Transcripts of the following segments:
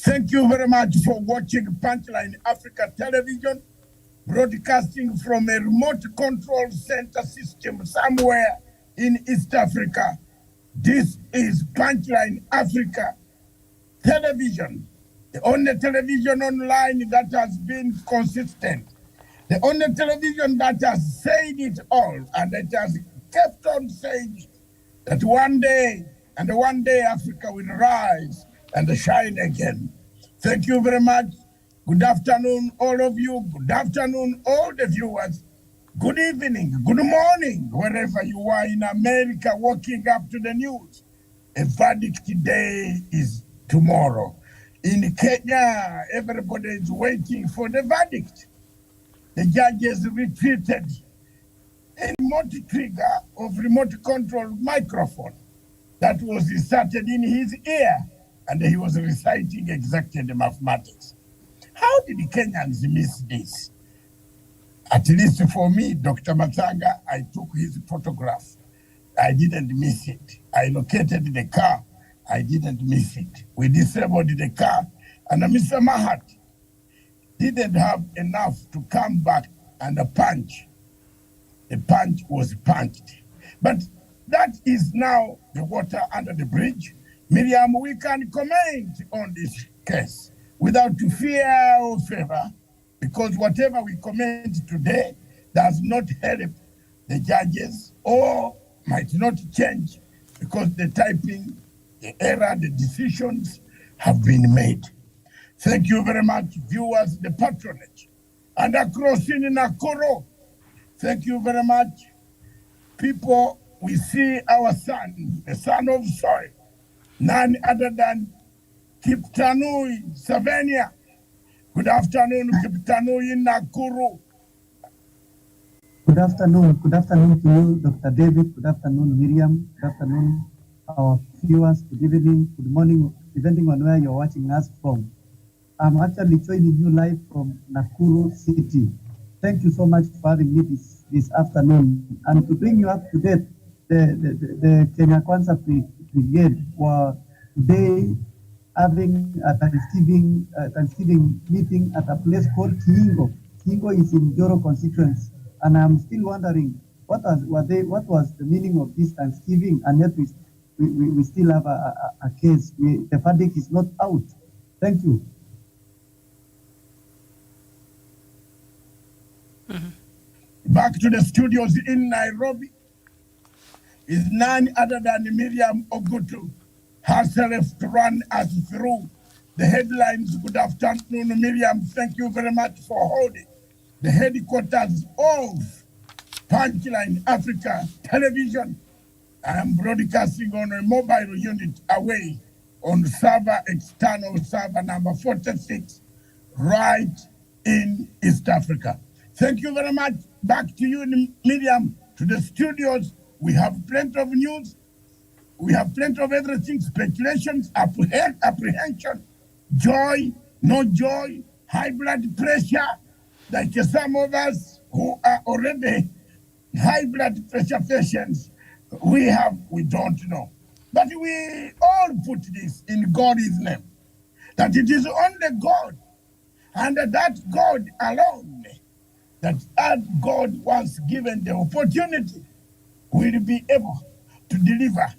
Thank you very much for watching Punchline Africa Television, broadcasting from a remote control center system somewhere in East Africa. This is Punchline Africa Television, the only television online that has been consistent, the only television that has said it all, and it has kept on saying it, that one day Africa will rise and shine again. Thank you very much. Good afternoon, all of you. Good afternoon, all the viewers. Good evening, good morning, wherever you are in America, waking up to the news. A verdict day is tomorrow. In Kenya, everybody is waiting for the verdict. The judges retreated a remote trigger of remote control microphone that was inserted in his ear, and he was reciting exactly the mathematics. How did the Kenyans miss this? At least for me, Dr. Matanga, I took his photograph. I didn't miss it. I located the car. I didn't miss it. We disabled the car, and Mr. Mahat didn't have enough to come back and punch. The punch was punched. But that is now the water under the bridge. Miriam, we can comment on this case without fear or favor, because whatever we comment today does not help the judges or might not change, because the typing, the error, the decisions have been made. Thank you very much, viewers, the patronage. And across in Nakuru, thank you very much. People, we see our son, the son of soil, none other than Kiptanui, Savania. Good afternoon, Kiptanui in Nakuru. Good afternoon to you, Dr. David. Good afternoon, Miriam. Good afternoon, our viewers. Good evening, good morning, depending on where you're watching us from. I'm actually joining you live from Nakuru City. Thank you so much for having me this afternoon. And to bring you up to date, the Kenya Kwanza Brigade were today having a Thanksgiving meeting at a place called Kiingo. Kiingo is in Joro constituency, and I'm still wondering what was the meaning of this Thanksgiving, and yet we still have a case. The verdict is not out. Thank you. Back to the studios in Nairobi is none other than Miriam Ogutu, herself to run us through the headlines. Good afternoon, Miriam. Thank you very much for holding the headquarters of Punchline Africa Television. I am broadcasting on a mobile unit away on external server number 46, right in East Africa. Thank you very much. Back to you, Miriam, to the studios. We have plenty of news. We have plenty of everything, speculations, apprehension, joy, no joy, high blood pressure, like some of us who are already high blood pressure patients. We don't know. But we all put this in God's name, that it is only God, and that God alone, that God, once given the opportunity, will be able to deliver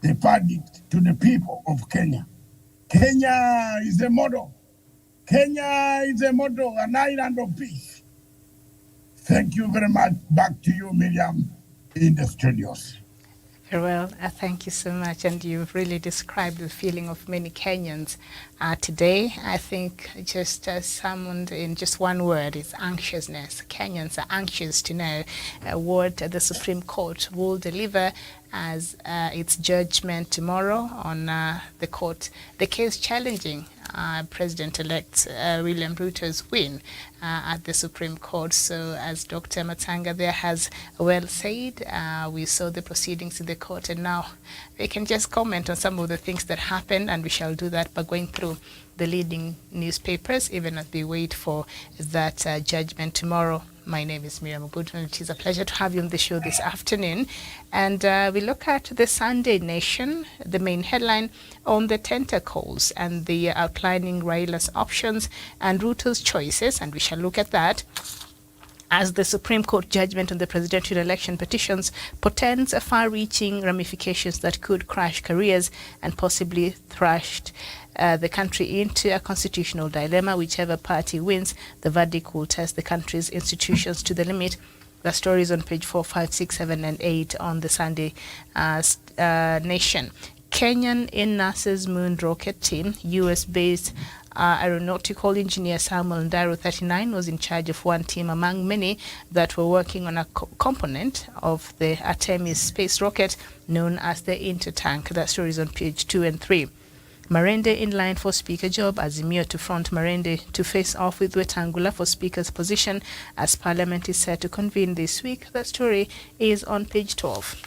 the verdict to the people of Kenya. Kenya is a model. Kenya is a model, an island of peace. Thank you very much. Back to you, Miriam, in the studios. Very well, thank you so much, and you've really described the feeling of many Kenyans today. I think just summoned in just one word is anxiousness. Kenyans are anxious to know what the Supreme Court will deliver as its judgment tomorrow on the case challenging President-elect William Ruto's win at the Supreme Court. So as Dr. Matanga there has well said, we saw the proceedings in the court, and now we can just comment on some of the things that happened, and we shall do that by going through the leading newspapers, even as we wait for that judgment tomorrow. My name is Miriam Goodman. It is a pleasure to have you on the show this afternoon. And we look at the Sunday Nation, the main headline on the tentacles and the outlining Raila's options and Ruto's choices. And we shall look at that as the Supreme Court judgment on the presidential election petitions portends far-reaching ramifications that could crash careers and possibly thrust the country into a constitutional dilemma. Whichever party wins, the verdict will test the country's institutions to the limit. The story is on page 4, 5, 6, 7, and 8 on the Sunday Nation. Kenyan in NASA's moon rocket team, US-based aeronautical engineer Samuel Ndaro, 39, was in charge of one team among many that were working on a component of the Artemis space rocket known as the Intertank. That story is on page 2 and 3. Marende in line for speaker job. Azimio to front Marende to face off with Wetangula for speaker's position as parliament is set to convene this week. That story is on page 12.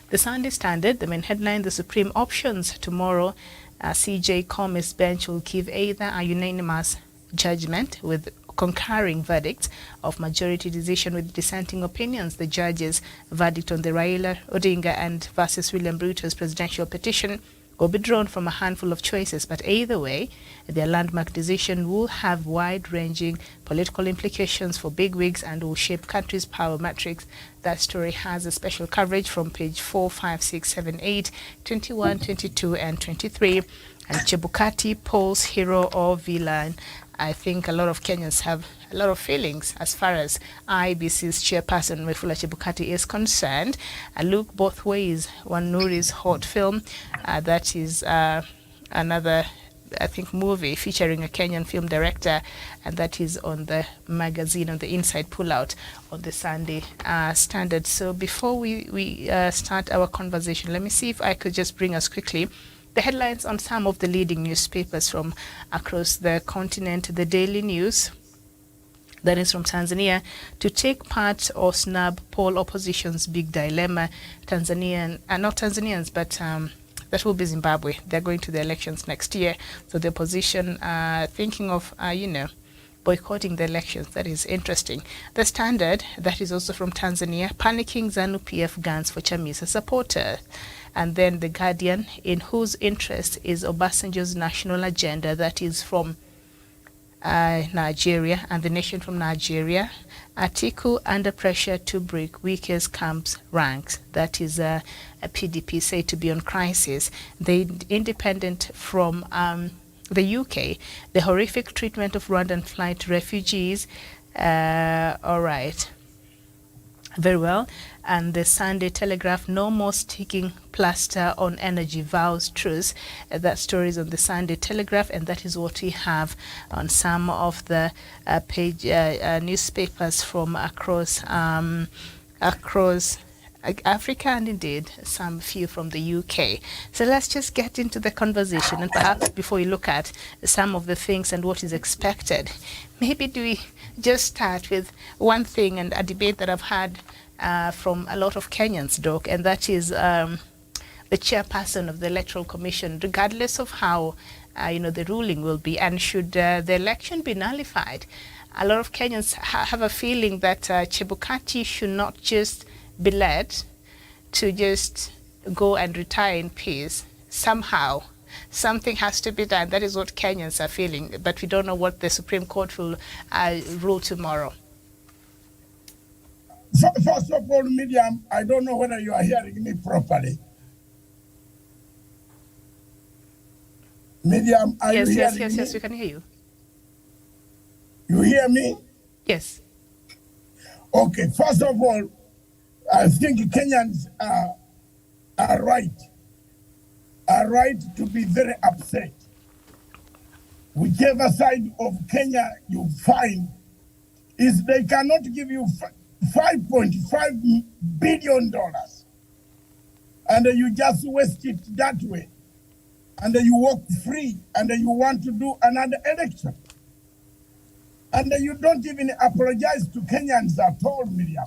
The Sunday Standard, the main headline, the Supreme options tomorrow. CJ Comis bench will give either a unanimous judgment with concurring verdicts of majority decision with dissenting opinions. The judge's verdict on the Raila Odinga and versus William Ruto's presidential petition will be drawn from a handful of choices, but either way, their landmark decision will have wide-ranging political implications for bigwigs and will shape country's power matrix. That story has a special coverage from page 4, 5, 6, 7, 8, 21, 22, and 23. And Chebukati, Paul's hero or villain. I think a lot of Kenyans have a lot of feelings as far as IBC's chairperson Wafula Chebukati is concerned. A look both ways. One Nuri's hot film, that is another, I think, movie featuring a Kenyan film director, and that is on the magazine, on the inside pullout on the Sunday Standard. So before we start our conversation, let me see if I could just bring us quickly the headlines on some of the leading newspapers from across the continent. The Daily News, that is from Tanzania, to take part or snub poll opposition's big dilemma. Not Tanzanians, but that will be Zimbabwe. They're going to the elections next year. So the opposition thinking of, boycotting the elections. That is interesting. The Standard, that is also from Tanzania, panicking ZANU PF guns for Chamisa supporter. And then The Guardian, in whose interest is Obasanjo's national agenda, that is from Nigeria, and The Nation from Nigeria. Atiku under pressure to break weakest camp's ranks. That is a PDP said to be on crisis. The Independent from the UK, the horrific treatment of Rwandan flight refugees. All right. Very well. And the Sunday Telegraph, no more sticking plaster on energy, vows truce. That story is on the Sunday Telegraph, and that is what we have on some of the page newspapers from across Africa, and indeed some few from the UK. So let's just get into the conversation, and perhaps before we look at some of the things and what is expected, maybe do we just start with one thing and a debate that I've had from a lot of Kenyans, Doc, and that is the chairperson of the Electoral Commission, regardless of how the ruling will be, and should the election be nullified. A lot of Kenyans have a feeling that Chebukati should not just be led to just go and retire in peace. Somehow, something has to be done. That is what Kenyans are feeling, but we don't know what the Supreme Court will rule tomorrow. First of all, Miriam, I don't know whether you are hearing me properly. Miriam, are you hearing me? Yes, we can hear you. You hear me? Yes. Okay, first of all, I think Kenyans are right to be very upset. Whichever side of Kenya you find, is they cannot give you $5.5 billion, and you just waste it that way, and you walk free, and you want to do another election, and you don't even apologize to Kenyans at all, Miriam.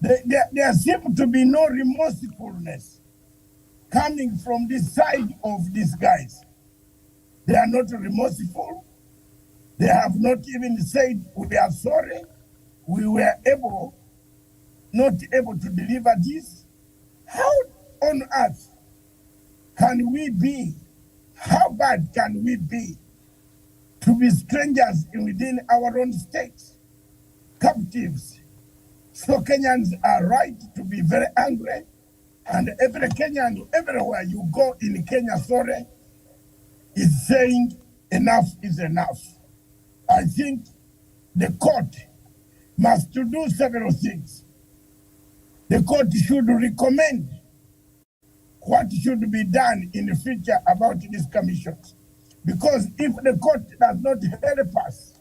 There seems to be no remorsefulness coming from this side of these guys. They are not remorseful. They have not even said we are sorry. We were not able to deliver this. How on earth can we be? How bad can we be to be strangers within our own states, captives? So Kenyans are right to be very angry, and every Kenyan, everywhere you go in Kenya, sorry, is saying enough is enough. I think the court must do several things. The court should recommend what should be done in the future about these commissions. Because if the court does not help us,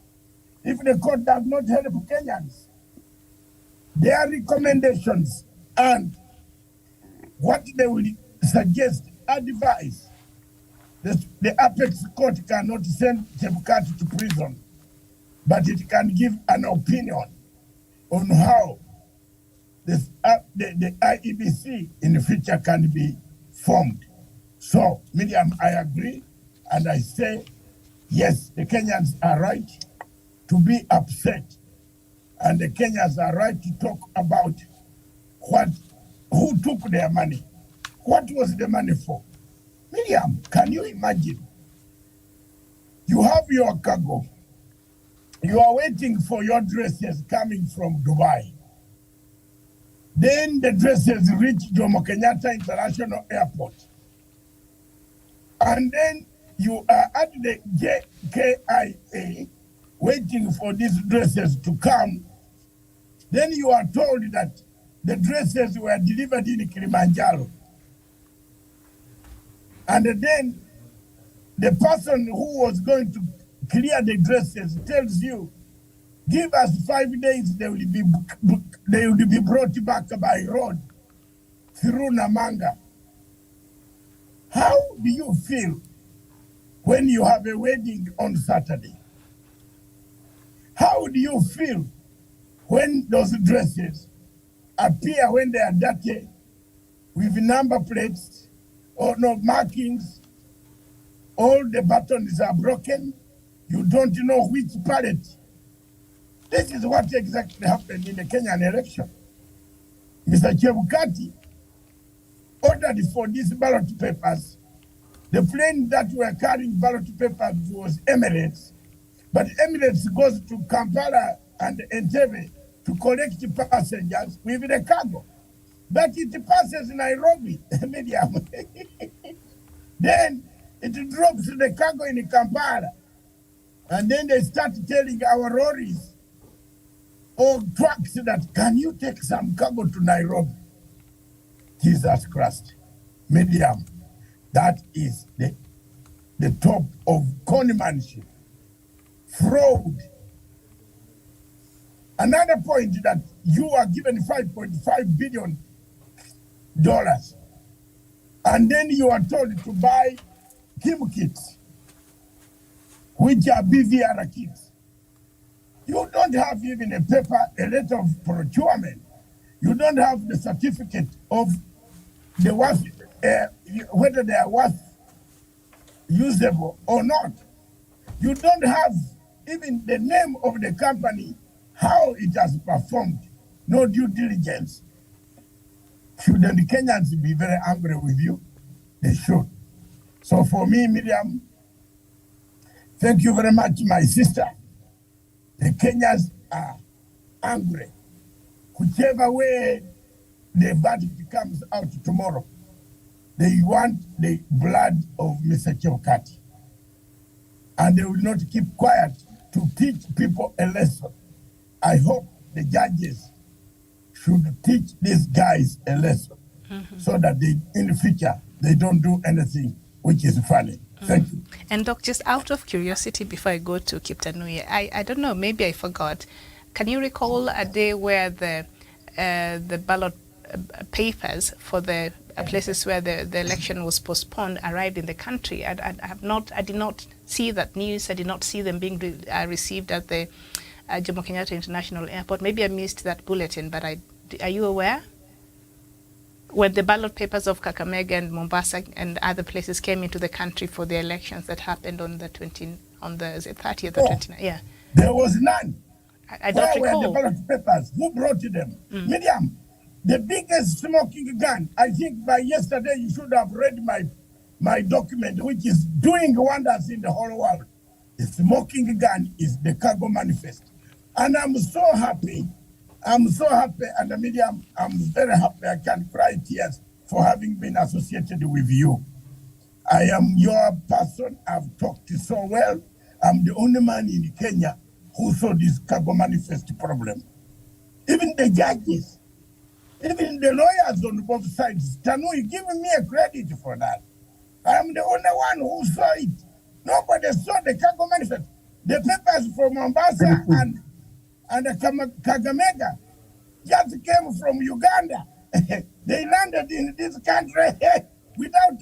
if the court does not help Kenyans, their recommendations and what they will suggest, advise, the apex court cannot send Chebukati to prison, but it can give an opinion on how the IEBC in the future can be formed. So, Miriam, I agree, and I say, yes, the Kenyans are right to be upset, and the Kenyans are right to talk about who took their money. What was the money for? Miriam, can you imagine? You have your cargo. You are waiting for your dresses coming from Dubai. Then the dresses reach Jomo Kenyatta International Airport. And then you are at the JKIA waiting for these dresses to come. Then you are told that the dresses were delivered in Kilimanjaro. And then the person who was going to clear the dresses tells you, give us 5 days, they will be brought back by road through Namanga. How do you feel when you have a wedding on Saturday? How do you feel when those dresses appear when they are dirty with number plates or no markings? All the buttons are broken. You don't know which pallet. This is what exactly happened in the Kenyan election. Mr. Chebukati ordered for these ballot papers. The plane that were carrying ballot papers was Emirates, but Emirates goes to Kampala and Entebbe to collect passengers with the cargo. But it passes Nairobi, medium. Then it drops the cargo in Kampala. And then they start telling our lorries or trucks that, can you take some cargo to Nairobi? Jesus Christ. Medium. That is the top of conmanship, fraud. Another point that you are given $5.5 billion, and then you are told to buy Kim kits, which are BVR kits. You don't have even a paper, a letter of procurement. You don't have the certificate of the worth, whether they are worth usable or not. You don't have even the name of the company, how it has performed, no due diligence. Shouldn't the Kenyans be very angry with you? They should. So for me, Miriam, thank you very much, my sister. The Kenyans are angry. Whichever way the verdict comes out tomorrow, they want the blood of Mr. Chebukati. And they will not keep quiet to teach people a lesson. I hope the judges should teach these guys a lesson so that in the future, they don't do anything which is funny. Thank you. And Doc, just out of curiosity, before I go to Kiptanui, I don't know, maybe I forgot. Can you recall a day where the ballot papers for the places where the election was postponed arrived in the country? I did not see that news. I did not see them being received at the Jomo Kenyatta International Airport. Maybe I missed that bulletin, but are you aware? When the ballot papers of Kakamega and Mombasa and other places came into the country for the elections that happened on the on the, is it 30th or Oh, 29th? Yeah. there was none. I don't Where were the recall. ballot papers? Who brought them? Miriam, the biggest smoking gun. I think by yesterday you should have read my document, which is doing wonders in the whole world. The smoking gun is the cargo manifest. And I'm so happy. I'm so happy. And Miriam, I'm very happy. I can cry tears for having been associated with you. I am your person. I've talked so well. I'm the only man in Kenya who saw this cargo manifest problem. Even the judges, even the lawyers on both sides, Tanui giving me a credit for that. I am the only one who saw it. Nobody saw the cargo manifest. The papers from Mombasa and Kagamega just came from Uganda. They landed in this country without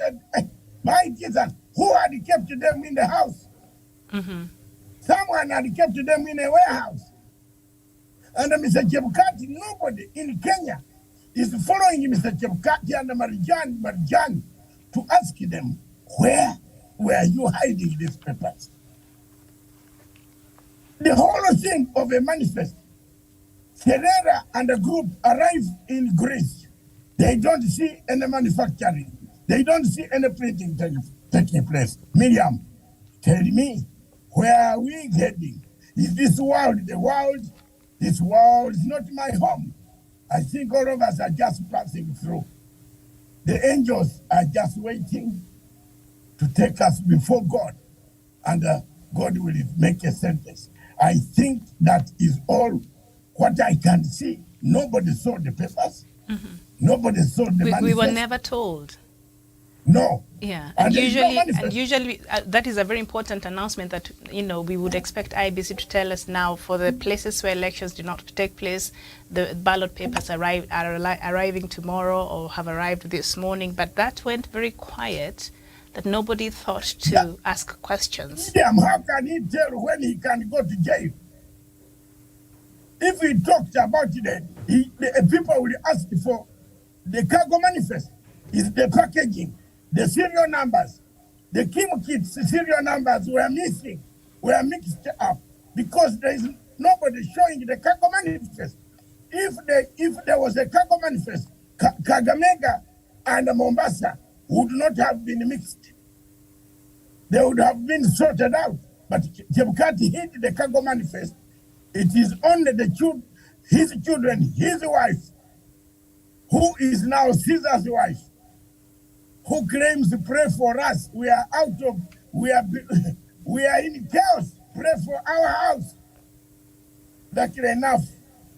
my Jesus, who had kept them in the house. Someone had kept them in a warehouse. And Mr. Chebukati, nobody in Kenya is following Mr. Chebukati and Marjan to ask them, where were you hiding these papers? The whole thing of a manifest, Ferreira and the group arrive in Greece. They don't see any manufacturing. They don't see any printing taking place. Miriam, tell me, where are we heading? Is this world the world? This world is not my home. I think all of us are just passing through. The angels are just waiting to take us before God, and God will make a sentence. I think that is all what I can see. Nobody saw the papers. Nobody saw the manifest. We were never told. No. Yeah, And usually that is a very important announcement that, you know, we would expect IBC to tell us now for the places where elections do not take place, the ballot papers are arriving tomorrow or have arrived this morning, but that went very quiet, that nobody thought to ask questions. Damn, how can he tell when he can go to jail? If we talked about it, the people will ask for the cargo manifest, is the packaging, the serial numbers, the Kim kits serial numbers were missing, were mixed up because there is nobody showing the cargo manifest. If there was a cargo manifest, Kagamega and Mombasa would not have been mixed. They would have been sorted out. But Chebukati hid the cargo manifest. It is only his children, his wife, who is now Caesar's wife, who claims to pray for us. We are we are in chaos. Pray for our house. Luckily enough,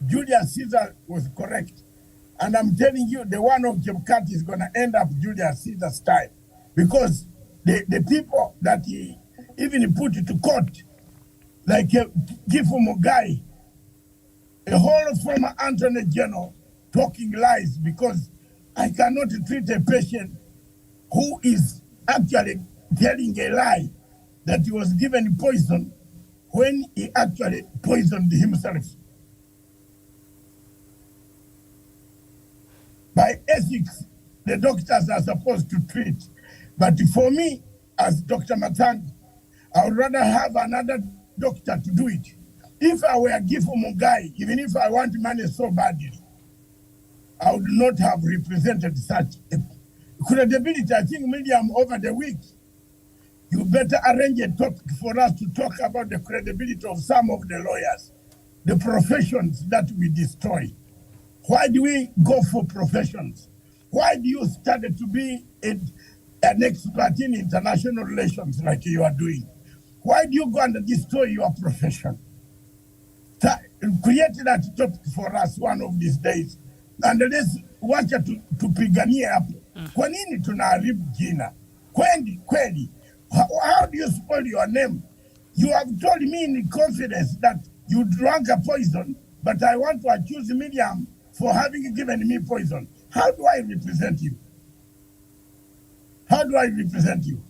Julius Caesar was correct. And I'm telling you, the one of Chebukati is going to end up Julius Caesar style. Because the people that he even put to court, like Gifu Mugai, a whole former Attorney General, talking lies, because I cannot treat a patient who is actually telling a lie that he was given poison when he actually poisoned himself. By ethics, the doctors are supposed to treat. But for me, as Dr. Matang, I would rather have another doctor to do it. If I were Gifu Mugai, even if I want money so badly, I would not have represented such a credibility. I think, Miriam, over the week, you better arrange a topic for us to talk about the credibility of some of the lawyers, the professions that we destroy. Why do we go for professions? Why do you study to be an expert in international relations like you are doing? Why do you go and destroy your profession? Create that topic for us one of these days. And let's watch to pigania hapo. Kwa nini tunaharibu jina? Kweli. How do you spoil your name? You have told me in confidence that you drank a poison, but I want to accuse Miriam for having given me poison. How do I represent you? How do I represent you?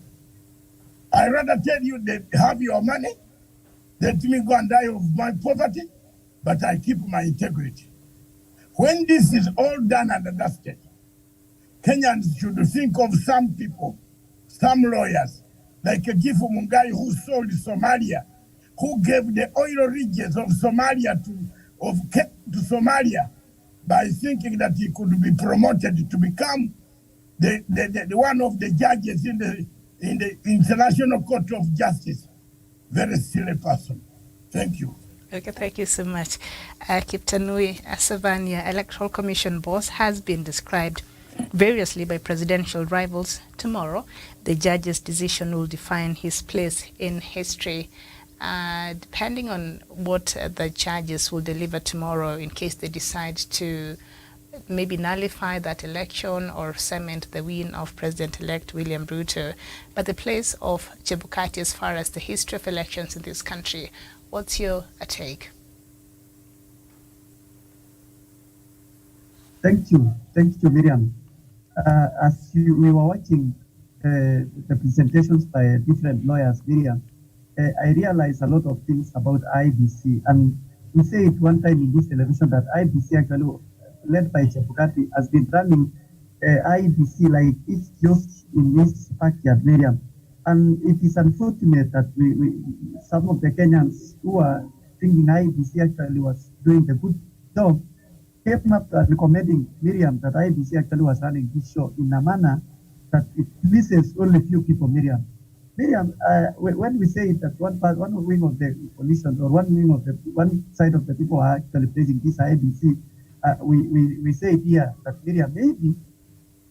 I rather tell you that have your money, let me go and die of my poverty, but I keep my integrity. When this is all done and dusted, Kenyans should think of some people, some lawyers, like Gifu Mungai, who sold Somalia, who gave the oil regions of Somalia to Somalia by thinking that he could be promoted to become the one of the judges in the International Court of Justice. Very silly person. Thank you. Okay, thank you so much. Kiptanui Asavania, Electoral Commission boss, has been described variously by presidential rivals. Tomorrow, the judge's decision will define his place in history. Depending on what the judges will deliver tomorrow, in case they decide to maybe nullify that election or cement the win of President-elect William Ruto, but the place of Chebukati as far as the history of elections in this country, what's your take? Thank you, Miriam. As we were watching the presentations by different lawyers, Miriam, I realized a lot of things about IBC, and we say it one time in this television that IBC actually, led by Chebukati, has been running IBC like it's just in this backyard, Miriam. And it is unfortunate that some of the Kenyans who are thinking IBC actually was doing a good job came up recommending Miriam that IBC actually was running this show in a manner that it pleases only few people, Miriam. Miriam, when we say that one wing of the coalition or one side of the people are actually praising this IBC, we say here that Miriam, maybe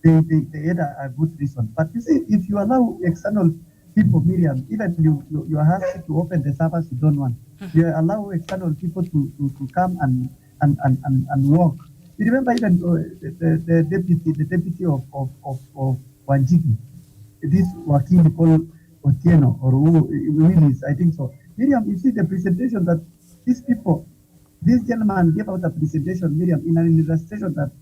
they had a good reason. But you see, if you allow external people, Miriam, even you are happy to open the servers you don't want. You allow external people to come and work. You remember even the deputy of Wanjiki, this Wakili called Otieno or Willis, I think so. Miriam, you see the presentation that these people, this gentleman gave out a presentation, Miriam, in an illustration that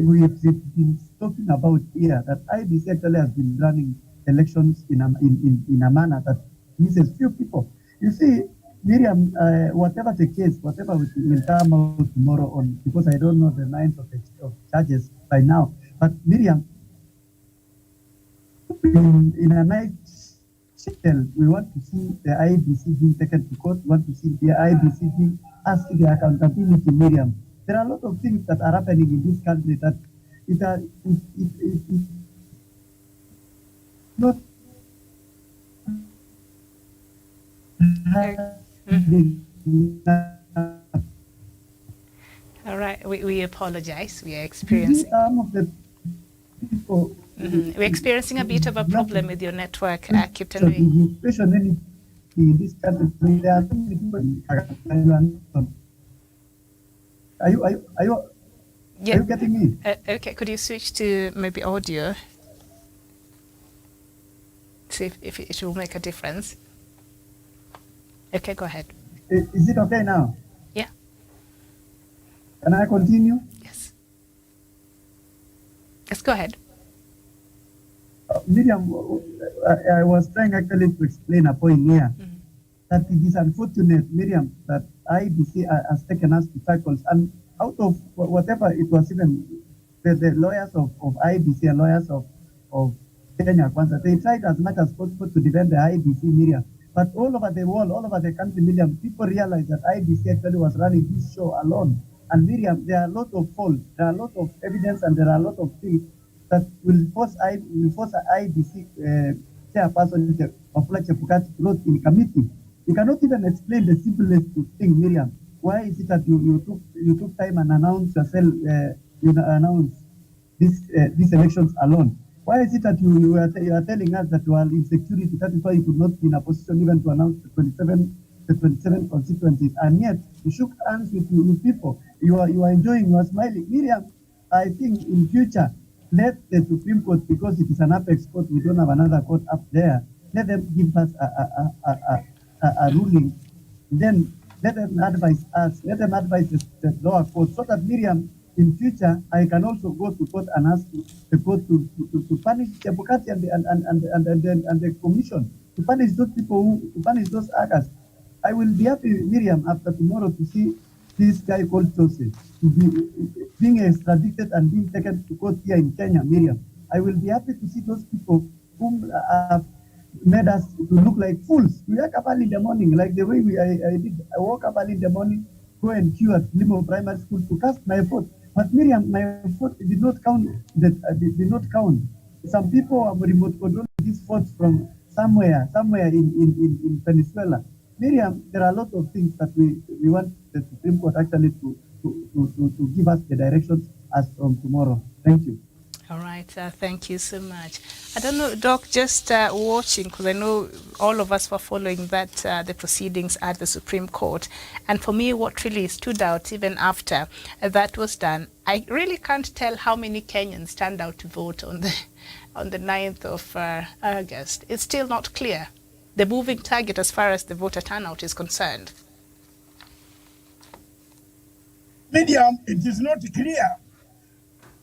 we have been talking about here, that IBC actually has been running elections in a manner that misses few people. You see, Miriam, whatever the case, whatever will come out tomorrow on, because I don't know the minds of judges by now, but Miriam, in a nutshell, we want to see the IBC being taken to court. We want to see the IBC being asked the accountability, Miriam. There are a lot of things that are happening in this country that it not All right, we apologize. We are experiencing. Some of the people. We're experiencing a bit of a problem with your network, Kiptanui. In this country, there are so many people. Are you getting me? Okay, could you switch to maybe audio? See if it will make a difference. Okay, go ahead. Is it okay now? Yeah. Can I continue? Yes. Yes, go ahead. Miriam, I was trying actually to explain a point here. That it is unfortunate, Miriam, that IBC has taken us to circles, and out of whatever it was, even the lawyers of IBC and lawyers of Kenya Kwanza, they tried as much as possible to defend the IBC, Miriam. But all over the world, all over the country, Miriam, people realized that IBC actually was running this show alone. And Miriam, there are a lot of faults, there are a lot of evidence, and there are a lot of things that will force IBC chairperson of Chebukati to vote in committee. You cannot even explain the simplest thing, Miriam. Why is it that you took time and announced yourself, announced these elections alone? Why is it that you are telling us that you are in security? That is why you could not be in a position even to announce the 27 constituencies, and yet you shook hands with people. You are enjoying, you are smiling, Miriam. I think in future, let the Supreme Court, because it is an apex court, we don't have another court up there. Let them give us a ruling. Then let them advise us. Let them advise the lower court, so that Miriam, in future, I can also go to court and ask the court to punish Chebukati and the commission, to punish those people to punish those actors. I will be happy, Miriam, after tomorrow to see this guy called Joseph to be being extradited and being taken to court here in Kenya, Miriam. I will be happy to see those people whom made us to look like fools. We wake up early in the morning, like the way I did. I woke up early in the morning, go and queue at Limo Primary School to cast my vote. But Miriam, my vote did not count. Did not count. Some people have remote control these votes from somewhere in Venezuela. Miriam, there are a lot of things that we want the Supreme Court actually to give us the directions as from tomorrow. Thank you. All right, thank you so much. I don't know, Doc, just watching, because I know all of us were following that, the proceedings at the Supreme Court. And for me, what really stood out, even after that was done, I really can't tell how many Kenyans turned out to vote on the 9th of August. It's still not clear, the moving target as far as the voter turnout is concerned. Medium, it is not clear.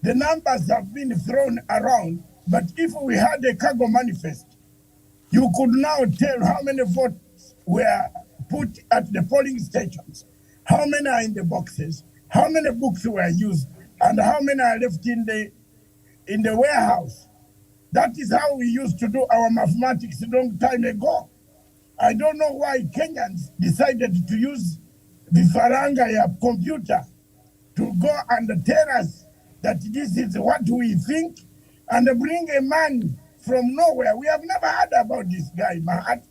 The numbers have been thrown around, but if we had a cargo manifest, you could now tell how many votes were put at the polling stations, how many are in the boxes, how many books were used, and how many are left in the warehouse. That is how we used to do our mathematics a long time ago. I don't know why Kenyans decided to use the faranga computer to go and tell us that this is what we think, and bring a man from nowhere. We have never heard about this guy, Mahat,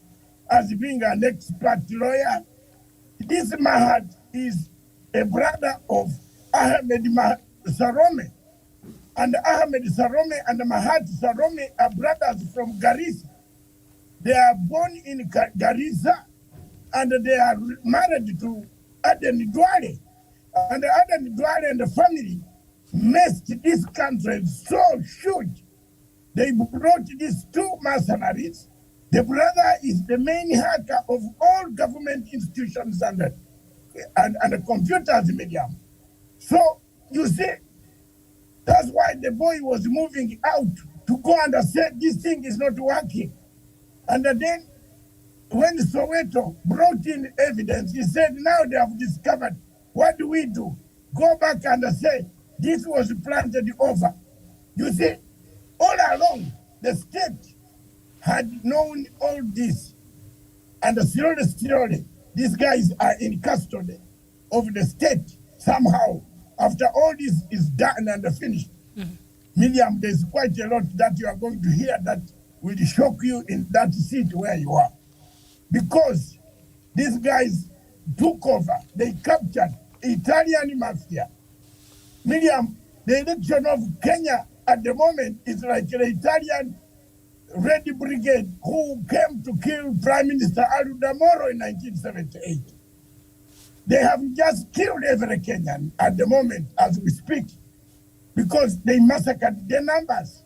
as being an expert lawyer. This Mahat is a brother of Ahmed Sarome. And Ahmed Sarome and Mahat Sarome are brothers from Garissa. They are born in Garissa, and they are married to Aden Duale. And Aden Duale and the family messed this country so huge. They brought these two mercenaries. The brother is the main hacker of all government institutions and computers medium. So you see, that's why the boy was moving out to go and say this thing is not working. And then when Soweto brought in evidence, he said, now they have discovered. What do we do? Go back and say, this was planted over. You see, all along, the state had known all this. And slowly, these guys are in custody of the state somehow. After all this is done and finished, Miriam, there's quite a lot that you are going to hear that will shock you in that seat where you are. Because these guys took over, they captured Italian mafia. Miriam, the election of Kenya at the moment is like the Italian Red Brigade who came to kill Prime Minister Aludamoro in 1978. They have just killed every Kenyan at the moment as we speak because they massacred the numbers.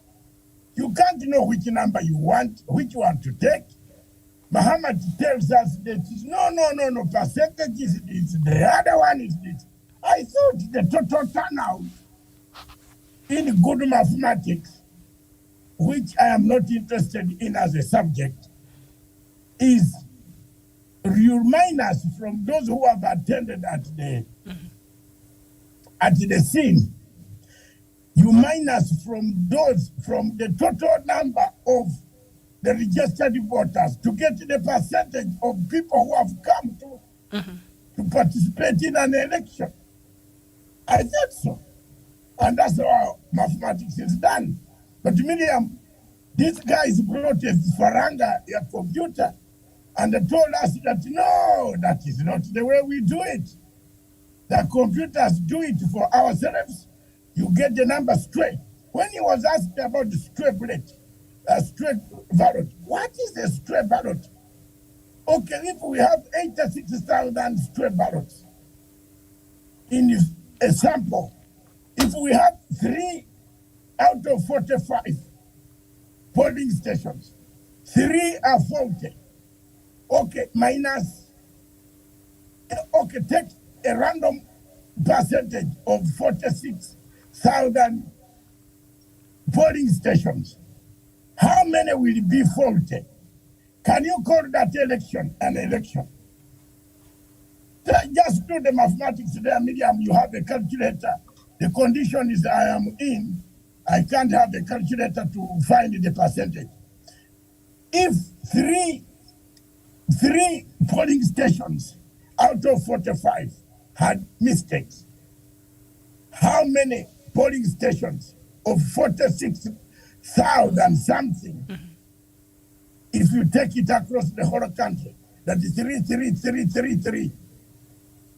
You can't know which number you want, which one to take. Muhammad tells us that no, percentage is this, the other one is this. I thought the total turnout in good mathematics, which I am not interested in as a subject, is you minus from those who have attended at the scene. You minus from those, from the total number of the registered voters to get the percentage of people who have come to participate in an election. I thought so. And that's how mathematics is done. But Miriam, these guys brought a faranga, a computer, and they told us that no, that is not the way we do it. The computers do it for ourselves. You get the number straight. When he was asked about the straight ballot, what is a straight ballot? Okay, if we have 86,000 straight ballots in a sample, if we have 3 out of 45 polling stations, 3 are faulty. Okay, minus, okay, take a random percentage of 46,000 polling stations. How many will be faulty? Can you call that election an election? Just do the mathematics there, Miriam. You have a calculator. The condition is I am in. I can't have a calculator to find the percentage. if three polling stations out of 45 had mistakes, how many polling stations of 46,000 something, if you take it across the whole country, that is 3,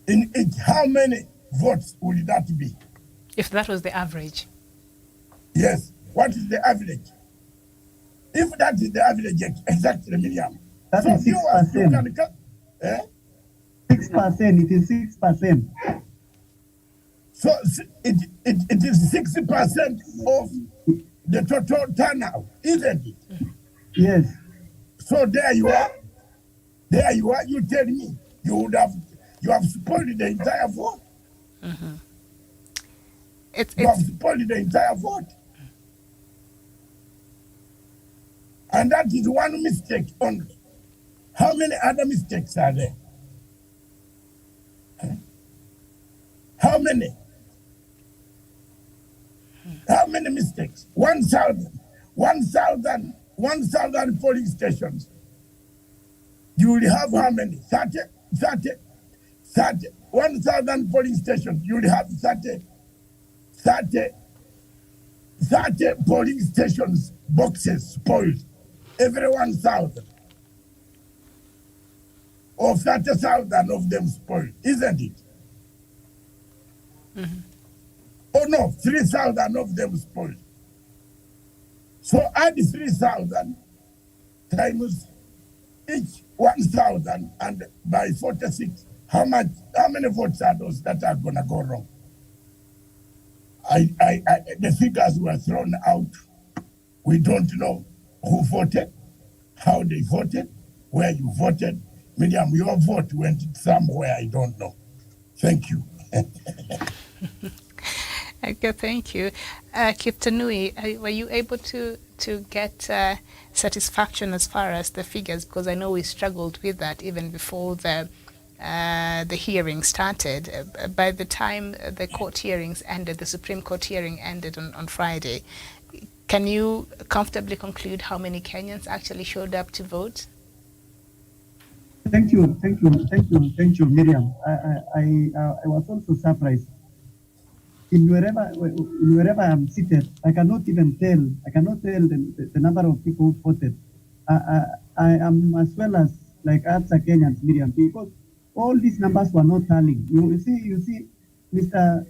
in each, how many votes would that be? If that was the average. Yes. What is the average? If that is the average, exactly, Miriam. That is 6%. 6%. It is 6%. So it is 60% of the total turnout, isn't it? Yes. So there you are. There you are. You tell me you have spoiled the entire vote. You have spoiled the entire vote. And that is one mistake only. How many other mistakes are there? How many? How many mistakes? 1,000 polling stations. You will have how many? 30, 1,000 polling stations. You will have 30 polling stations boxes spoiled. Every 1,000. Or 30,000 of them spoiled, isn't it? Oh no, 3,000 of them spoiled. So add 3,000 times each 1,000 and by 46, how many votes are those that are gonna go wrong? The figures were thrown out. We don't know who voted, how they voted, where you voted. Miriam, your vote went somewhere I don't know. Thank you. Okay, thank you. Kiptanui, were you able to get satisfaction as far as the figures? Because I know we struggled with that even before the hearing started. By the time the court hearings ended, the Supreme Court hearing ended on Friday, can you comfortably conclude how many Kenyans actually showed up to vote? Thank you, Miriam. I was also surprised. In wherever I'm seated, I cannot tell the number of people who voted. I am as well as like other Kenyans, Miriam, because all these numbers were not tallying. You see, Mr.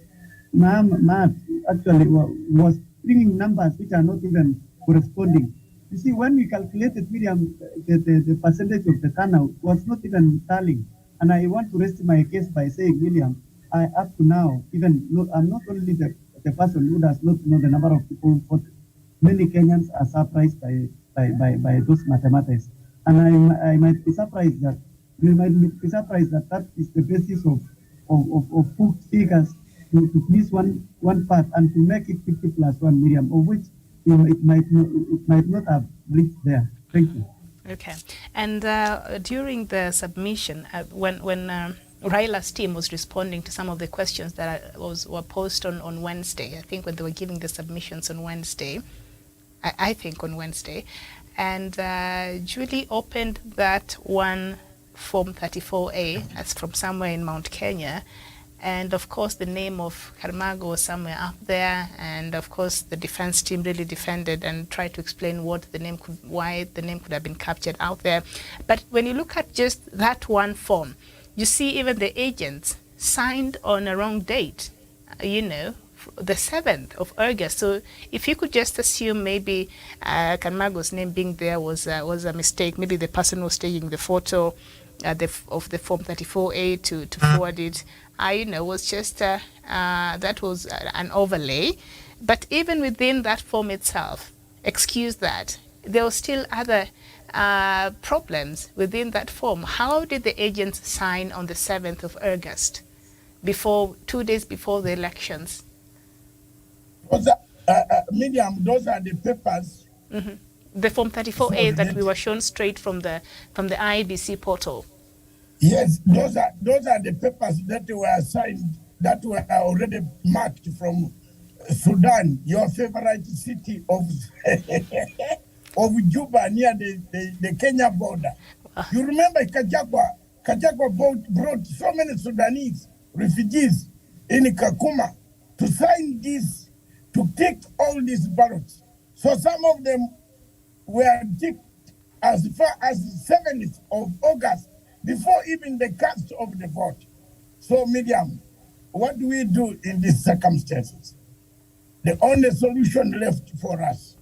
Matt actually was bringing numbers which are not even corresponding. You see, when we calculated, Miriam, the percentage of the turnout was not even tallying. And I want to rest my case by saying, William, up to now, I'm not only the person who does not know the number of people who voted. Many Kenyans are surprised by those mathematics. And I might be surprised that that is the basis of put figures to please one part and to make it 50 plus 1 million, of which it might not have reached there. Thank you. Okay. And during the submission, when Raila's team was responding to some of the questions that were posed on Wednesday, I think when they were giving the submissions on Wednesday, I think on Wednesday, and Julie opened that one Form 34A, that's from somewhere in Mount Kenya, and of course the name of Karmago was somewhere up there, and of course the defense team really defended and tried to explain why the name could have been captured out there. But when you look at just that one form, you see even the agents signed on a wrong date, the 7th of August. So if you could just assume maybe Karmago's name being there was a mistake, maybe the person was taking the photo of the Form 34A to forward it, was just that was an overlay. But even within that form itself, excuse that, there were still other problems within that form. How did the agents sign on the 7th of August, 2 days before the elections? Miriam, those are the papers. Mm-hmm. The Form 34A that we were shown straight from the IEBC portal. Yes, those are the papers that were signed, that were already marked from Sudan, your favorite city of of Juba near the Kenya border. You remember Kachagwa brought so many Sudanese refugees in Kakuma to sign this, to take all these ballots. So some of them were ticked as far as the 7th of August, before even the cast of the vote. So, Miriam, what do we do in these circumstances? The only solution left for us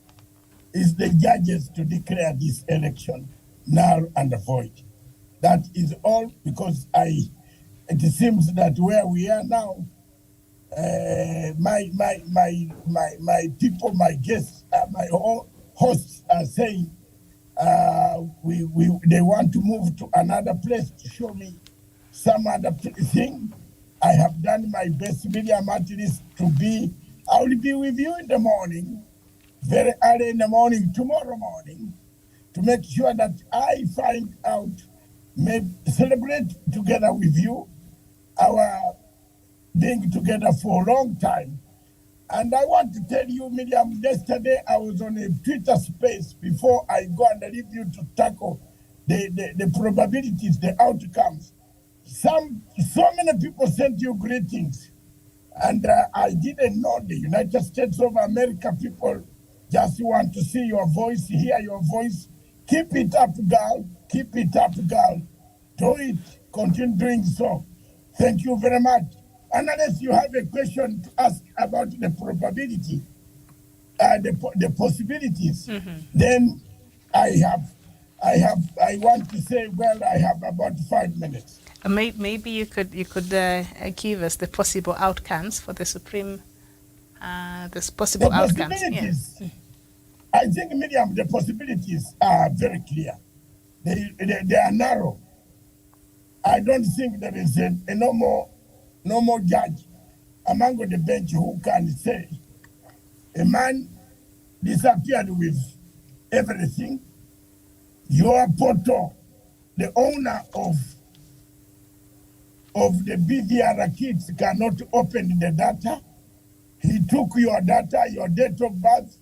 is the judges to declare this election null and void. That is all, because it seems that where we are now, my people, my guests, my hosts are saying they want to move to another place to show me some other thing. I have done my best, William, at least I will be with you in the morning, very early in the morning, tomorrow morning, to make sure that I find out, maybe celebrate together with you, our being together for a long time. And I want to tell you, Miriam, yesterday I was on a Twitter space before I go and leave you to tackle the probabilities, the outcomes. So many people sent you greetings, and I didn't know the United States of America people just want to see your voice, hear your voice. Keep it up, girl. Keep it up, girl. Do it. Continue doing so. Thank you very much. Unless you have a question to ask about the probability, the possibilities, then I want to say, well, I have about 5 minutes. Maybe you could give us the possible outcomes for the Supreme, possible outcomes. Yes. I think, Miriam, the possibilities are very clear. They are narrow. I don't think there is a normal judge among the bench who can say a man disappeared with everything. Your portal, the owner of the BVR kids, cannot open the data. He took your data, your date of birth.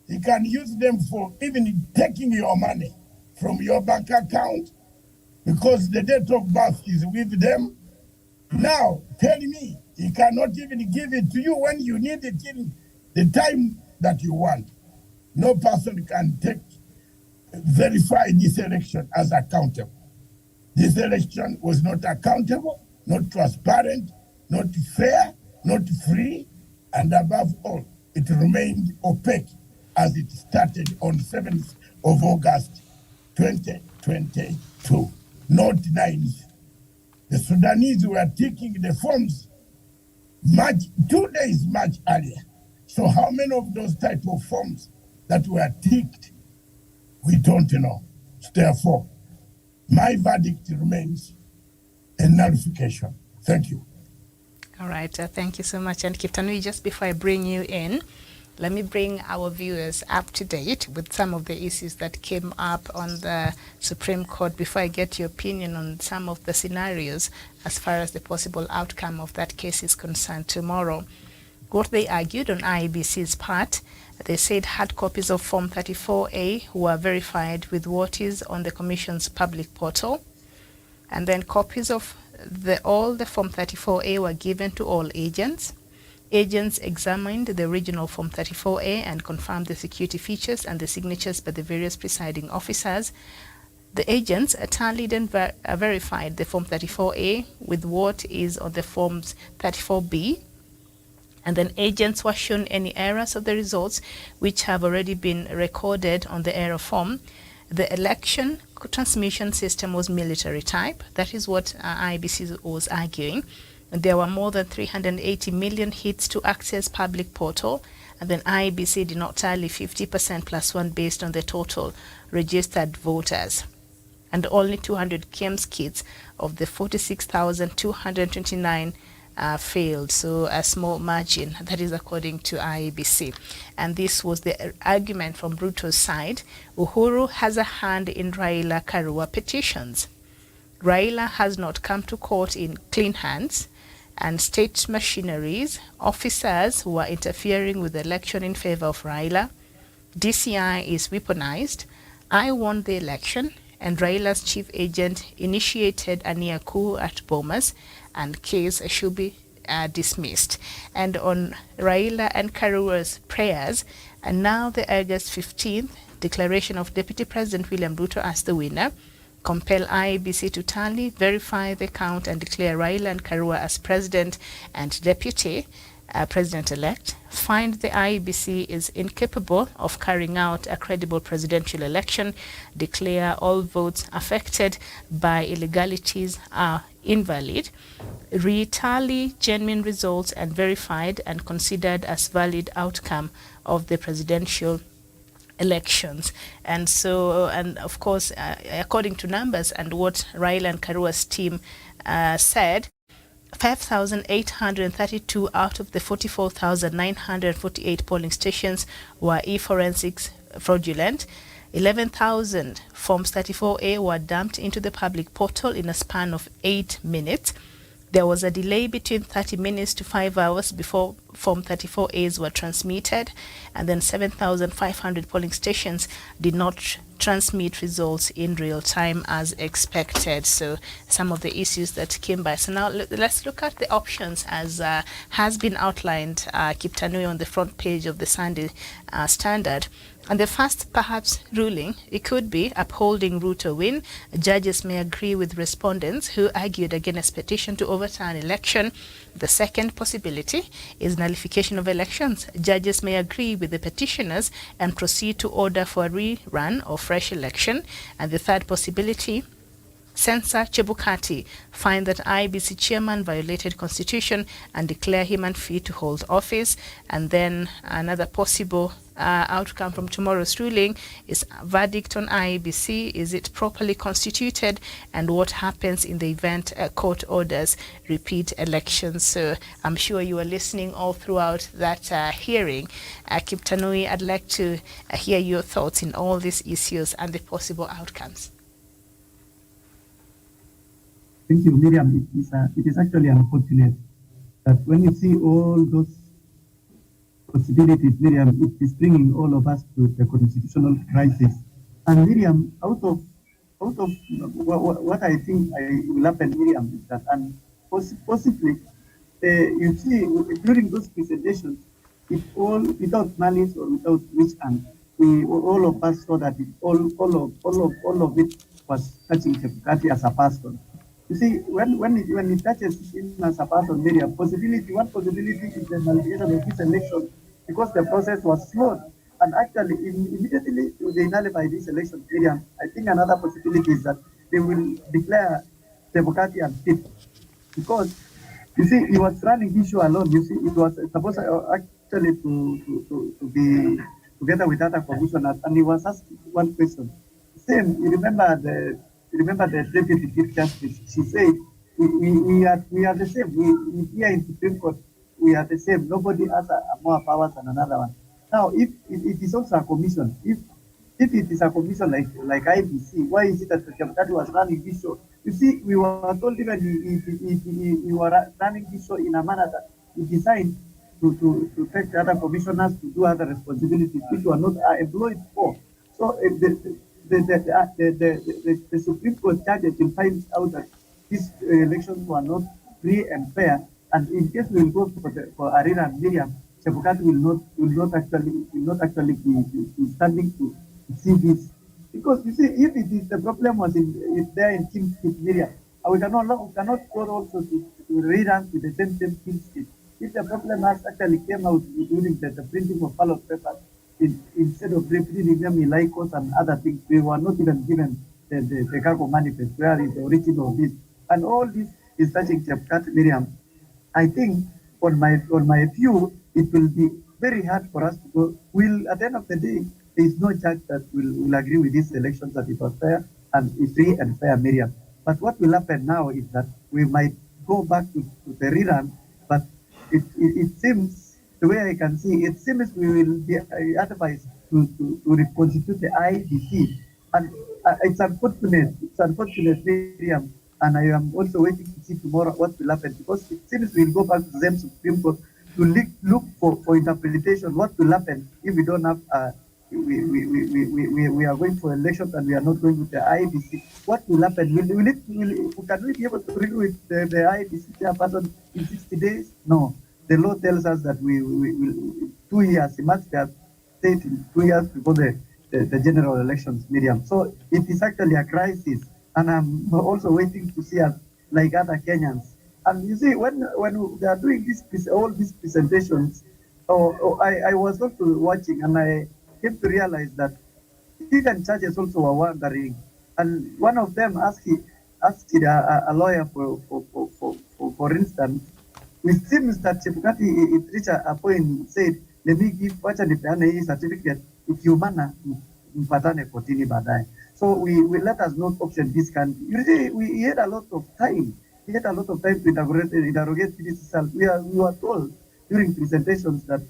He can use them for even taking your money from your bank account, because the date of birth is with them. Now, tell me, he cannot even give it to you when you need it in the time that you want. No person can verify this election as accountable. This election was not accountable, not transparent, not fair, not free, and above all, it remained opaque as it started on 7th of August 2022, not 9th. The Sudanese were taking the forms 2 days much earlier. So how many of those type of forms that were ticked, we don't know. Therefore, my verdict remains a nullification. Thank you. All right, thank you so much. And Kiptanui, just before I bring you in, let me bring our viewers up to date with some of the issues that came up on the Supreme Court before I get your opinion on some of the scenarios as far as the possible outcome of that case is concerned tomorrow. What they argued on IEBC's part, they said hard copies of Form 34A were verified with what is on the Commission's public portal, and then copies of all the Form 34A were given to all agents. Agents examined the original Form 34A and confirmed the security features and the signatures by the various presiding officers. The agents tallied and verified the Form 34A with what is on the Forms 34B. And then agents were shown any errors of the results which have already been recorded on the error form. The election transmission system was military type. That is what IBC was arguing. There were more than 380 million hits to access public portal, and then IEBC did not tally 50% plus one based on the total registered voters. And only 200 KEMS kits of the 46,229 failed, so a small margin. That is according to IEBC. And this was the argument from Ruto's side. Uhuru has a hand in Raila Karua petitions. Raila has not come to court in clean hands, and state machineries, officers who are interfering with the election in favor of Raila, DCI is weaponized. I won the election, and Raila's chief agent initiated a near coup at Bomas, and case should be dismissed. And on Raila and Karua's prayers, and now the August 15th declaration of Deputy President William Ruto as the winner, compel IEBC to tally, verify the count, and declare Raila and Karua as president and deputy president-elect, find the IEBC is incapable of carrying out a credible presidential election, declare all votes affected by illegalities are invalid, retally genuine results and verified and considered as valid outcome of the presidential elections. And so, and of course, according to numbers and what Raila and Karua's team said, 5,832 out of the 44,948 polling stations were e-forensics fraudulent. 11,000 Forms 34A were dumped into the public portal in a span of 8 minutes. There was a delay between 30 minutes to 5 hours before Form 34As were transmitted, and then 7,500 polling stations did not transmit results in real time as expected. So some of the issues that came by. So now let's look at the options as has been outlined, Kiptanui, on the front page of the Sunday Standard. And the first, perhaps, ruling, it could be upholding Ruto win. Judges may agree with respondents who argued against petition to overturn election. The second possibility is nullification of elections. Judges may agree with the petitioners and proceed to order for a rerun or fresh election. And the third possibility, censor Chebukati, find that IBC chairman violated constitution and declare him unfit to hold office. And then another possible outcome from tomorrow's ruling is a verdict on IEBC. Is it properly constituted? And what happens in the event court orders repeat elections? So I'm sure you were listening all throughout that hearing. Kiptanui, I'd like to hear your thoughts in all these issues and the possible outcomes. Thank you, Miriam. It is actually unfortunate that when you see all those possibilities, Miriam, it is bringing all of us to the constitutional crisis. And Miriam, out of what I think will happen, Miriam, is that, and possibly, you see, during those presentations, it all without malice or without which and we all of us saw that all of it was touching Chebukati as a person. You see, when it touches him as a person, Miriam, one possibility is the nullification of this election, because the process was slowed. And actually, immediately they nullify this election, Miriam, I think another possibility is that they will declare Chebukati unfit. Because, you see, he was running issue alone. You see, it was supposed actually to be together with other commissioners, and he was asked one question. Same, you remember the Deputy Chief Justice, she said, we are the same. We here in Supreme Court, we are the same. Nobody has more powers than another one. Now, if it is also a commission, if it is a commission like IBC, why is it that Chebukati was running this show? You see, we were told even he was running this show in a manner that he designed to take the other commissioners to do other responsibilities which were not employed for. So the Supreme Court judges will find out that these elections were not free and fair, and in case we will go for Arena and Miriam, Chebukati will not actually be standing to see this, because you see, if it is the problem was there in Team Miriam, we cannot go also to rerun with the same Team State. If the problem has actually came out during the printing of ballot papers, instead of reprinting them in Lycos and other things, we were not even given the cargo manifest, where is the original of this. And all this is touching Chebukati, Miriam. I think, on my view, it will be very hard for us to go. At the end of the day, there is no judge that will agree with these elections that it was fair and free and fair, Miriam. But what will happen now is that we might go back to the rerun, but it seems, the way I can see, it seems we will be advised to reconstitute the IBC. And it's unfortunate, Miriam, and I am also waiting to see tomorrow what will happen, because it seems we'll go back to the same Supreme Court to look for interpretation, what will happen if we don't have we are going for elections and we are not going with the IBC, what will happen? Can we be able to renew with the IBC chairperson in 60 days? No. The law tells us that we will 2 years, it must have stayed 2 years before the general elections, Miriam. So it is actually a crisis. And I'm also waiting to see us like other Kenyans. And you see, when they are doing all these presentations, I was also watching and I came to realize that even judges also were wondering. And one of them asked a lawyer for instance, it seems that Chebukati it reached a point said, let me give wacha nipeane hii certificate ikiumana mpatane kotini baadaye. So we let us not option this country. You see, we had a lot of time. We had a lot of time to interrogate this. We were told during presentations that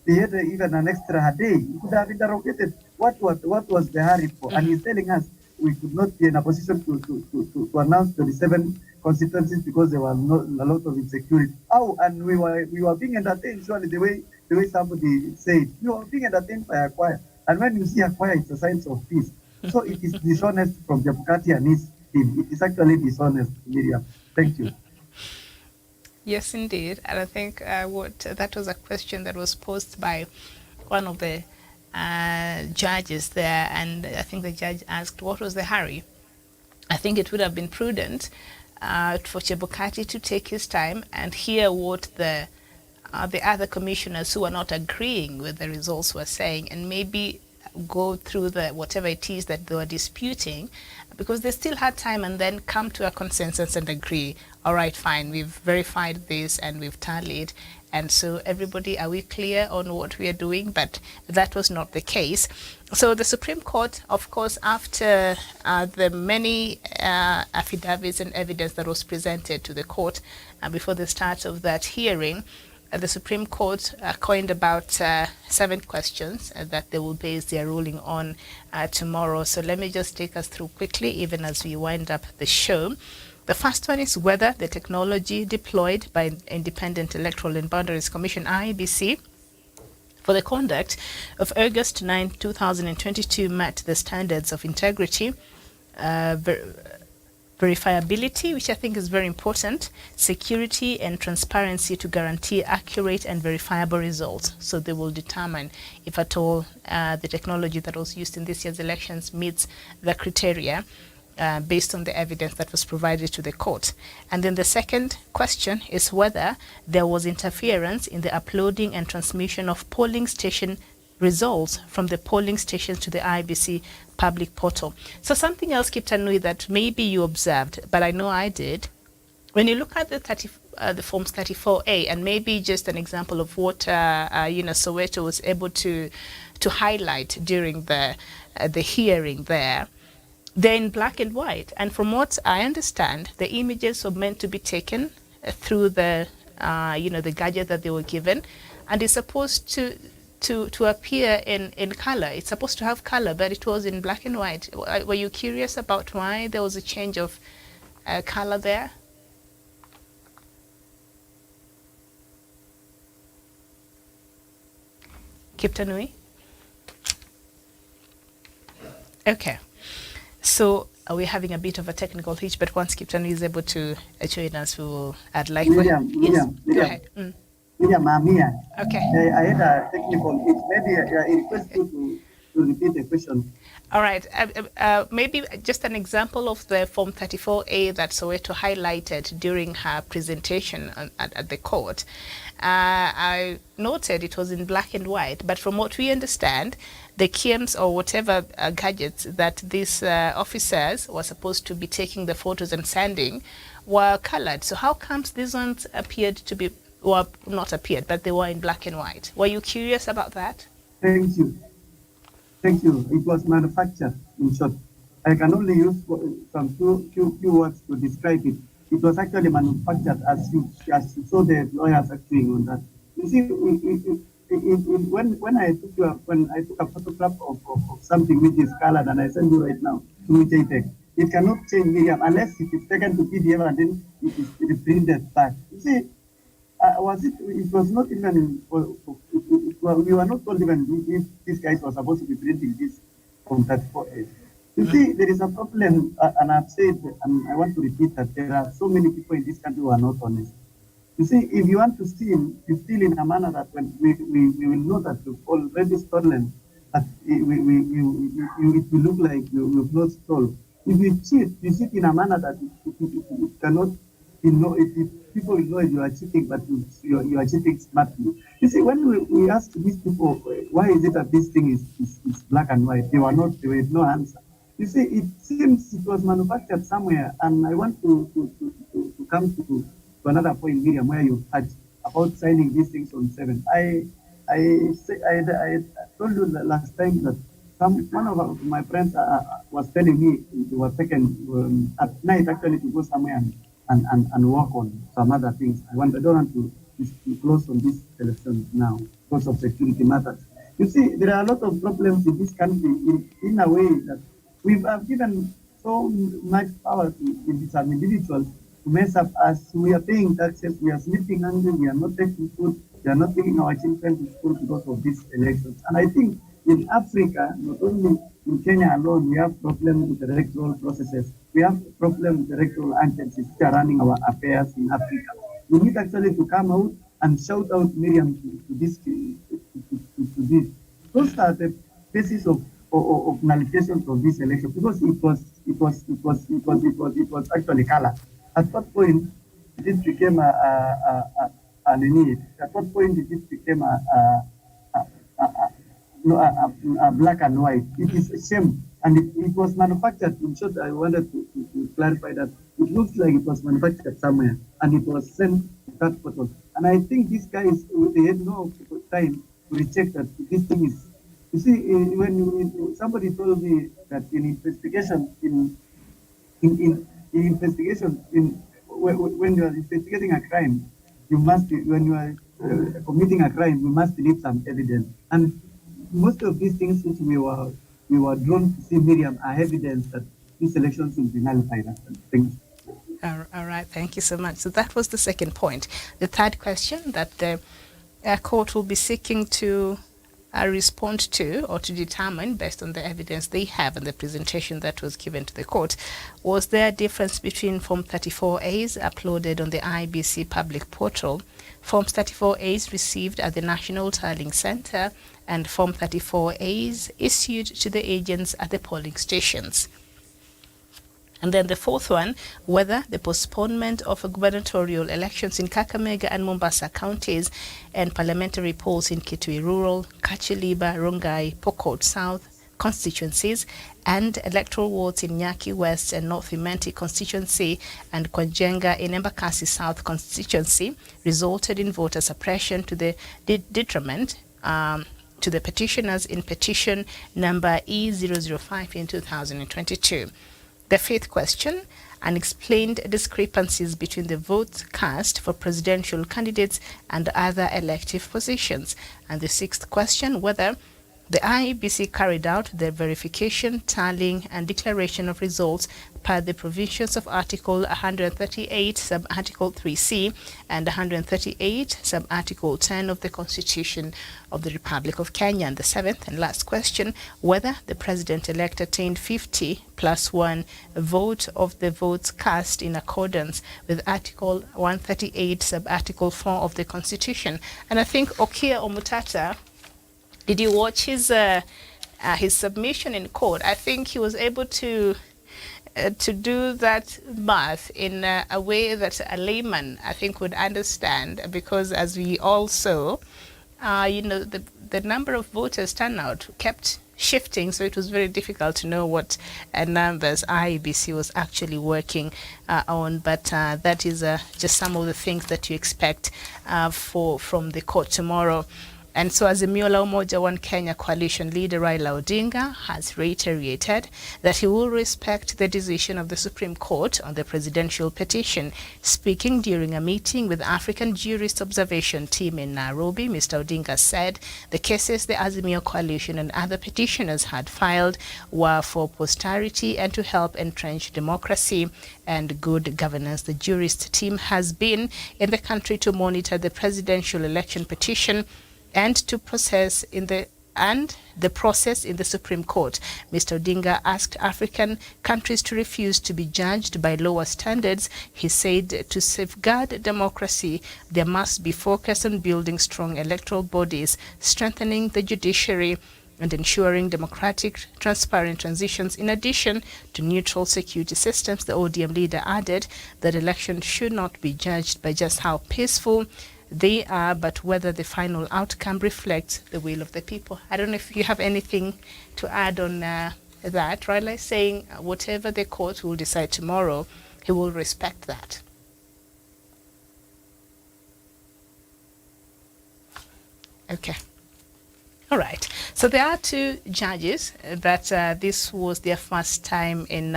they had even an extra day. We could have interrogated what was the hurry for. And he's telling us we could not be in a position to announce 27 constituencies because there was a lot of insecurity. Oh, and we were being entertained, surely the way somebody said, we were being entertained by a choir. And when you see a choir, it's a sign of peace. So it is dishonest from Chebukati and his team. It is actually dishonest, Miriam. Thank you. Yes, indeed. And I think that was a question that was posed by one of the judges there. And I think the judge asked, what was the hurry? I think it would have been prudent for Chebukati to take his time and hear what the other commissioners who are not agreeing with the results were saying, and maybe go through whatever it is that they were disputing, because they still had time, and then come to a consensus and agree, all right, fine, we've verified this and we've tallied, and so everybody, are we clear on what we are doing? But that was not the case. So the Supreme Court, of course, after the many affidavits and evidence that was presented to the court before the start of that hearing, the Supreme Court coined about 7 questions that they will base their ruling on tomorrow. So let me just take us through quickly, even as we wind up the show. The first one is whether the technology deployed by Independent Electoral and Boundaries Commission, IEBC, for the conduct of August 9, 2022 met the standards of integrity, verifiability, which I think is very important, security and transparency to guarantee accurate and verifiable results. So they will determine if at all the technology that was used in this year's elections meets the criteria based on the evidence that was provided to the court. And then the second question is whether there was interference in the uploading and transmission of polling station results from the polling stations to the IBC public portal. So something else, Kiptanui, that maybe you observed, but I know I did. When you look at the Forms 34A, and maybe just an example of what Soweto was able to highlight during the hearing there, they're in black and white. And from what I understand, the images were meant to be taken through the gadget that they were given, and it's supposed to appear in color. It's supposed to have color, but it was in black and white. Were you curious about why there was a change of color there? Kiptanui? Okay. So we're having a bit of a technical hitch, but once Kiptanui is able to join us, we will add like... Miriam, Go ahead. Miriam, I'm here. Okay. I had a technical hitch. Maybe I request you to repeat the question. All right. Maybe just an example of the Form 34A that Soweto highlighted during her presentation at the court. I noted it was in black and white, but from what we understand, the KIEMs or whatever gadgets that these officers were supposed to be taking the photos and sending were colored. So how comes these ones appeared to be, well, not appeared, but they were in black and white? Were you curious about that? Thank you. Thank you. It was manufactured, in short. I can only use some few words to describe it. It was actually manufactured as you saw the lawyers acting on that. You see, when I took a photograph of something which is colored and I send you right now to JPEG, it cannot change Miriam unless it is taken to PDF and then it is reprinted back. You see, it was not even we were not told even if these guys were supposed to be printing this from 34A. You see, there is a problem, and I've said, and I want to repeat that there are so many people in this country who are not honest. You see, if you want to steal, you steal in a manner that when we will know that you've already stolen, that it will look like you've not stolen. If you cheat in a manner that it cannot be know, people will know you are cheating, but you are cheating smartly. You see, when we asked these people, why is it that this thing is black and white, there were no answer. You see, it seems it was manufactured somewhere, and I want to come to another point, Miriam, where you had about signing these things on 7. I told you last time that one of my friends was telling me they were taken at night actually to go somewhere and work on some other things. I don't want to close on this election now because of security matters. You see, there are a lot of problems in this country in a way that we have given so much power to some individuals to mess up us. We are paying taxes, we are sleeping hungry, we are not taking food, we are not taking our children to school because of these elections. And I think in Africa, not only in Kenya alone, we have problems with the electoral processes. We have problems with the electoral agencies which are running our affairs in Africa. We need actually to come out and shout out Miriam to this. Those are the basis of nullification of this election, because it was actually color. At what point it became a need? At what point it became a black and white? It is a shame, and it was manufactured. In short, I wanted to clarify that it looks like it was manufactured somewhere, and it was sent to that photo. And I think these guys, they had no time to recheck that this thing is. You see, when somebody told me that in investigation, when you are investigating a crime, when you are committing a crime, you must leave some evidence. And most of these things which we were drawn to see, Miriam, are evidence that these elections will be nullified. Thank you. All right, thank you so much. So that was the second point. The third question that the court will be seeking to respond to or to determine based on the evidence they have and the presentation that was given to the court. Was there a difference between Form 34As uploaded on the IBC public portal, Forms 34As received at the National Tallying Center, and Form 34As issued to the agents at the polling stations? And then the fourth one, whether the postponement of gubernatorial elections in Kakamega and Mombasa counties and parliamentary polls in Kitui Rural, Kachiliba, Rongai, Pokot South constituencies and electoral wards in Nyaki West and North Imenti constituency and Kwanjenga in Embakasi South constituency resulted in voter suppression to the detriment to the petitioners in petition number E005 in 2022. The fifth question, unexplained discrepancies between the votes cast for presidential candidates and other elective positions. And the sixth question, whether the IEBC carried out the verification, tallying, and declaration of results per the provisions of Article 138, Sub-Article 3C, and 138, Sub-Article 10 of the Constitution of the Republic of Kenya. And the seventh and last question, whether the President-elect attained 50 plus 1 vote of the votes cast in accordance with Article 138, Sub-Article 4 of the Constitution. And I think Okia Omutata, did you watch his submission in court? I think he was able to do that math in a way that a layman, I think, would understand, because as we all saw, the number of voters turnout kept shifting, so it was very difficult to know what numbers IEBC was actually working on. But that is just some of the things that you expect from the court tomorrow. And so Azimio la Umoja One Kenya coalition leader Raila Odinga has reiterated that he will respect the decision of the Supreme Court on the presidential petition. Speaking during a meeting with African Jurist Observation Team in Nairobi, Mr. Odinga said the cases the Azimio coalition and other petitioners had filed were for posterity and to help entrench democracy and good governance. The jurist team has been in the country to monitor the presidential election petition and the process in the Supreme Court. Mr. Odinga asked African countries to refuse to be judged by lower standards. He said to safeguard democracy, there must be focus on building strong electoral bodies, strengthening the judiciary, and ensuring democratic, transparent transitions. In addition to neutral security systems, the ODM leader added that elections should not be judged by just how peaceful they are, but whether the final outcome reflects the will of the people. I don't know if you have anything to add on that. Raila is saying whatever the court will decide tomorrow, he will respect that. Okay. All right. So there are two judges that this was their first time in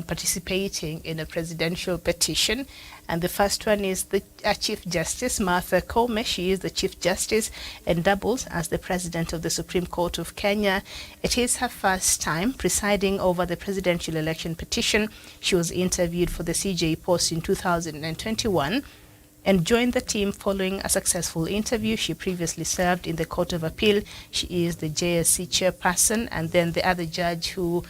participating in a presidential petition. And the first one is the Chief Justice, Martha Koome. She is the Chief Justice and doubles as the President of the Supreme Court of Kenya. It is her first time presiding over the presidential election petition. She was interviewed for the CJE post in 2021 and joined the team following a successful interview. She previously served in the Court of Appeal. She is the JSC chairperson. And then the other judge who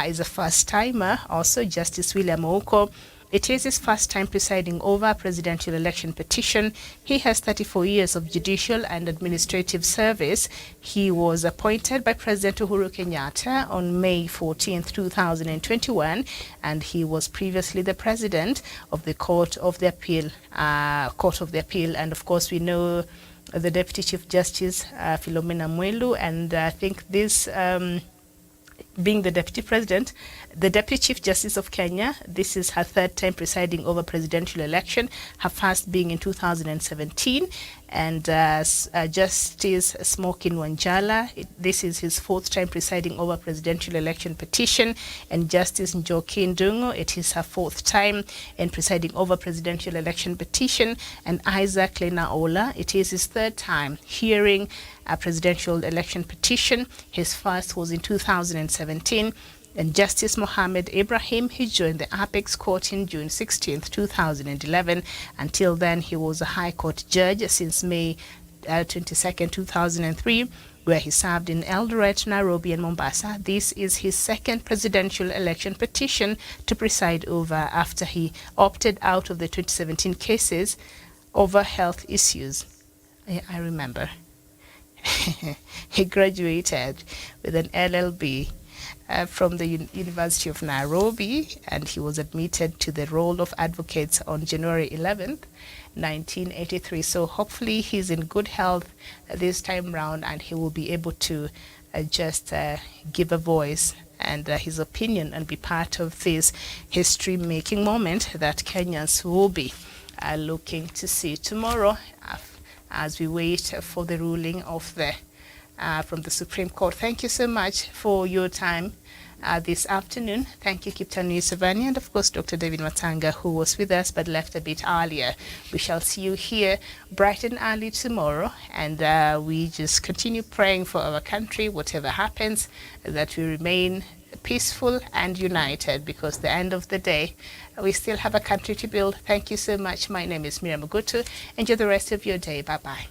is a first-timer, also Justice William Ouko. It is his first time presiding over a presidential election petition. He has 34 years of judicial and administrative service. He was appointed by President Uhuru Kenyatta on May 14, 2021, and he was previously the president of the Court of the Appeal. And of course, we know the Deputy Chief Justice, Philomena Mwelu, and I think this being the Deputy President, the Deputy Chief Justice of Kenya, this is her third time presiding over presidential election, her first being in 2017. And Justice Smokin Wanjala, this is his fourth time presiding over presidential election petition. And Justice Njoki Ndungu, it is her fourth time in presiding over presidential election petition. And Isaac Lena Ola, it is his third time hearing a presidential election petition. His first was in 2017. And Justice Mohammed Ibrahim, he joined the Apex Court in June 16, 2011. Until then, he was a High Court judge since May 22, 2003, where he served in Eldoret, Nairobi, and Mombasa. This is his second presidential election petition to preside over after he opted out of the 2017 cases over health issues. I remember. He graduated with an LLB from the University of Nairobi, and he was admitted to the role of advocate on January 11th, 1983. So hopefully he's in good health this time round, and he will be able to just give a voice and his opinion and be part of this history-making moment that Kenyans will be looking to see tomorrow as we wait for the ruling of the from the Supreme Court. Thank you so much for your time this afternoon. Thank you, Kiptanu Savani, and of course, Dr. David Matanga, who was with us but left a bit earlier. We shall see you here bright and early tomorrow, and we just continue praying for our country, whatever happens, that we remain peaceful and united, because at the end of the day, we still have a country to build. Thank you so much. My name is Miriam Mugutu. Enjoy the rest of your day. Bye-bye.